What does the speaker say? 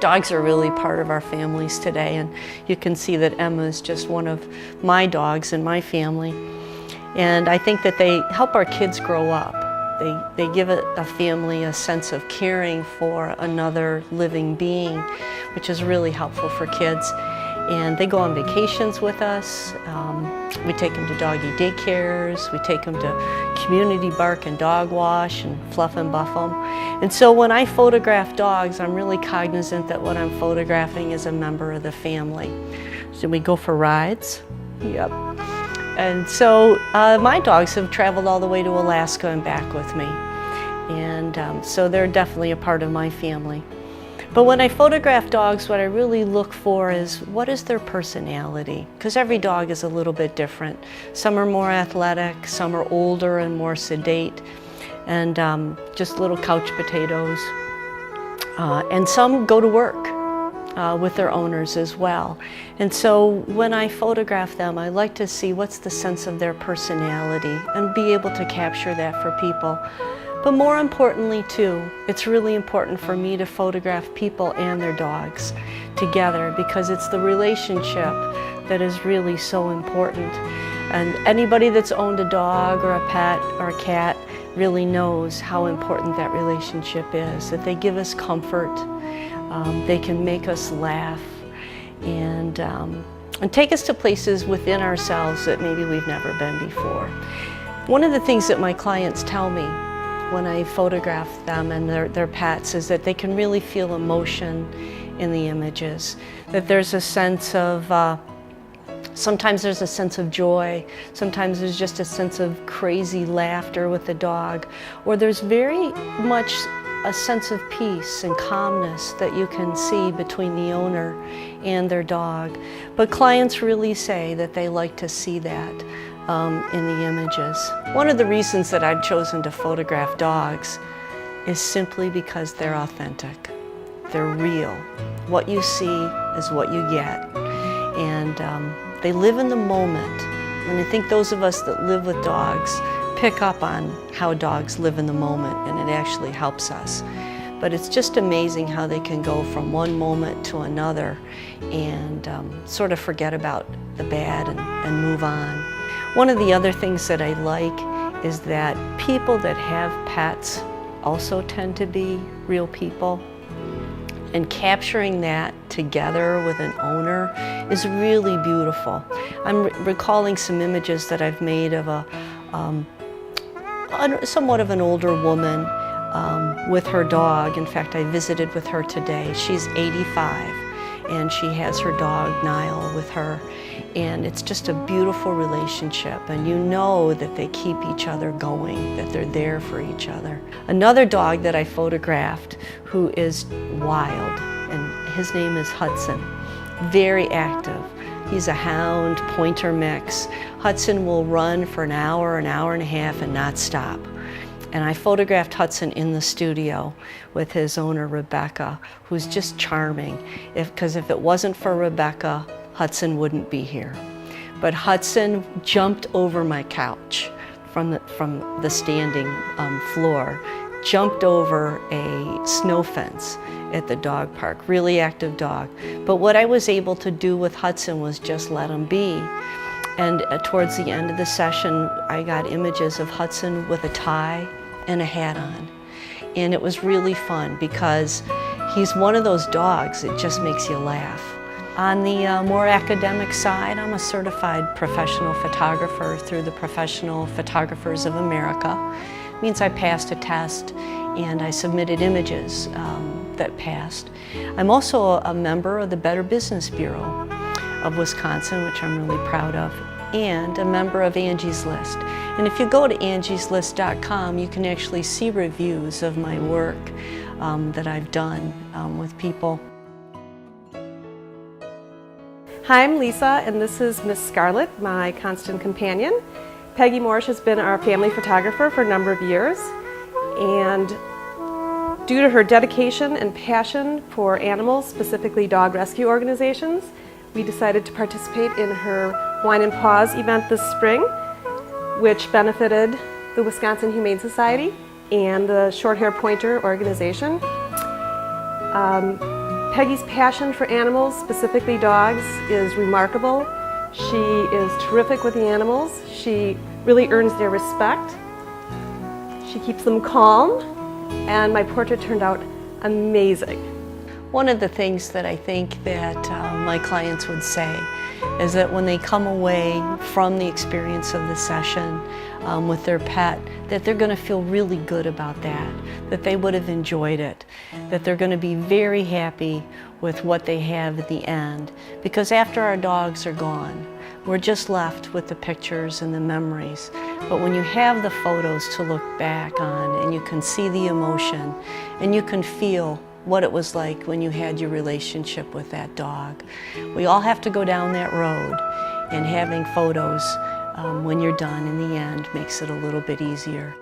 Dogs are really part of our families today, and you can see that Emma is just one of my dogs in my family. And I think that they help our kids grow up. They give a family a sense of caring for another living being, which is really helpful for kids. And they go on vacations with us. We take them to doggy daycares. We take them to community bark and dog wash and fluff and buff them. And so when I photograph dogs, I'm really cognizant that what I'm photographing is a member of the family. So we go for rides. Yep. And so my dogs have traveled all the way to Alaska and back with me. And so they're definitely a part of my family. But when I photograph dogs, what I really look for is what is their personality? Because every dog is a little bit different. Some are more athletic, some are older and more sedate, and just little couch potatoes. And some go to work with their owners as well. And so when I photograph them, I like to see what's the sense of their personality and be able to capture that for people. But more importantly too, it's really important for me to photograph people and their dogs together, because it's the relationship that is really so important. And anybody that's owned a dog or a pet or a cat really knows how important that relationship is, that they give us comfort, they can make us laugh, and take us to places within ourselves that maybe we've never been before. One of the things that my clients tell me when I photograph them and their pets is that they can really feel emotion in the images. That there's a sense of, sometimes there's a sense of joy, sometimes there's just a sense of crazy laughter with the dog, or there's very much a sense of peace and calmness that you can see between the owner and their dog. But clients really say that they like to see that in the images. One of the reasons that I've chosen to photograph dogs is simply because they're authentic. They're real. What you see is what you get. And they live in the moment. And I think those of us that live with dogs pick up on how dogs live in the moment, and it actually helps us. But it's just amazing how they can go from one moment to another and sort of forget about the bad and move on. One of the other things that I like is that people that have pets also tend to be real people. And capturing that together with an owner is really beautiful. I'm recalling some images that I've made of somewhat of an older woman with her dog. In fact, I visited with her today. She's 85 and she has her dog Nile with her. And it's just a beautiful relationship, and you know that they keep each other going, that they're there for each other. Another dog that I photographed who is wild, and his name is Hudson. Very active. He's a hound pointer mix. Hudson will run for an hour and a half and not stop. And I photographed Hudson in the studio with his owner, Rebecca, who's just charming. Because if it wasn't for Rebecca, Hudson wouldn't be here. But Hudson jumped over my couch from the standing floor, jumped over a snow fence at the dog park, really active dog. But what I was able to do with Hudson was just let him be. And towards the end of the session, I got images of Hudson with a tie and a hat on. And it was really fun because he's one of those dogs that just makes you laugh. On the more academic side, I'm a certified professional photographer through the Professional Photographers of America. It means I passed a test and I submitted images that passed. I'm also a member of the Better Business Bureau of Wisconsin, which I'm really proud of, and a member of Angie's List. And if you go to angieslist.com, you can actually see reviews of my work that I've done with people. Hi, I'm Lisa, and this is Miss Scarlett, my constant companion. Peggy Morsch has been our family photographer for a number of years, and due to her dedication and passion for animals, specifically dog rescue organizations, we decided to participate in her Wine and Paws event this spring, which benefited the Wisconsin Humane Society and the Short Hair Pointer organization. Peggy's passion for animals, specifically dogs, is remarkable. She is terrific with the animals. She really earns their respect. She keeps them calm, and my portrait turned out amazing. One of the things that I think that my clients would say is that when they come away from the experience of the session with their pet, that they're going to feel really good about that they would have enjoyed it, that they're going to be very happy with what they have at the end. Because after our dogs are gone, we're just left with the pictures and the memories. But when you have the photos to look back on and you can see the emotion and you can feel what it was like when you had your relationship with that dog. We all have to go down that road, and having photos when you're done in the end makes it a little bit easier.